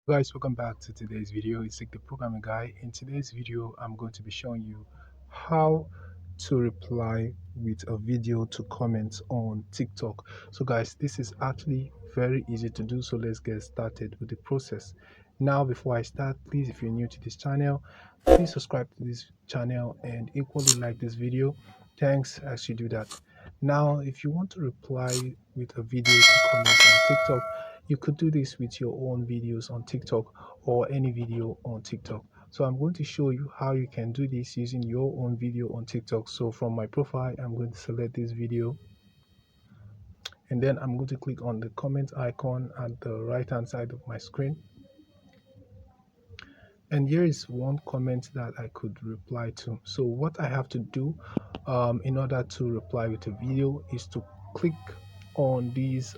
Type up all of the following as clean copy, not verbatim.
Guys, welcome back to today's video. It's like the programming guy. In today's video, I'm going to be showing you how to reply with a video to comments on TikTok. So guys, this is actually very easy to do, so let's get started with the process. Now before I start, please, if you're new to this channel, please subscribe to this channel and equally like this video. Thanks as you do that. Now if you want to reply with a video to comments on TikTok, you could do this with your own videos on TikTok or any video on TikTok. So I'm going to show you how you can do this using your own video on TikTok. So from my profile, I'm going to select this video and then I'm going to click on the comment icon at the right hand side of my screen. And here is one comment that I could reply to. So what I have to do in order to reply with a video is to click on these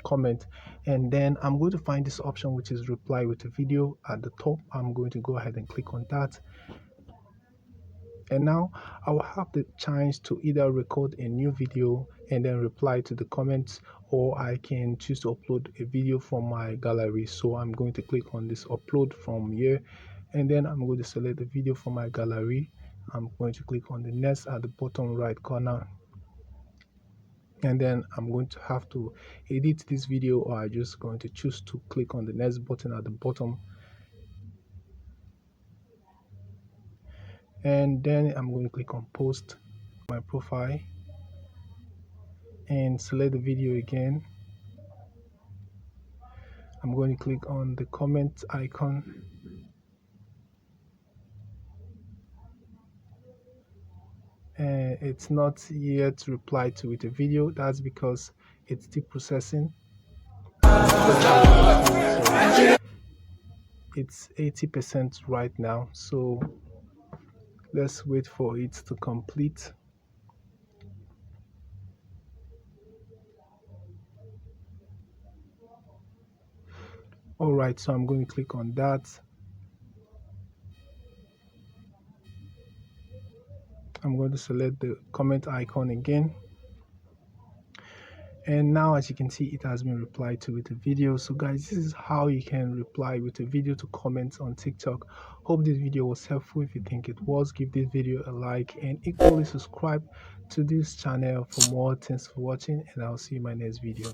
comment, and then I'm going to find this option which is reply with a video at the top. I'm going to go ahead and click on that, and now I will have the chance to either record a new video and then reply to the comments, or I can choose to upload a video from my gallery. So I'm going to click on this upload from here, and then I'm going to select the video from my gallery. I'm going to click on the next at the bottom right corner, and then I'm going to have to edit this video, or I'm just going to choose to click on the next button at the bottom, and then I'm going to click on post my profile and select the video again. I'm going to click on the comment icon, and it's not yet replied to with a video. That's because it's still processing. It's 80% right now, so let's wait for it to complete. Alright, so I'm going to click on that. I'm going to select the comment icon again, and now as you can see, it has been replied to with a video. So guys, this is how you can reply with a video to comments on TikTok. Hope this video was helpful. If you think it was, give this video a like and equally subscribe to this channel for more. Thanks for watching, and I'll see you in my next video.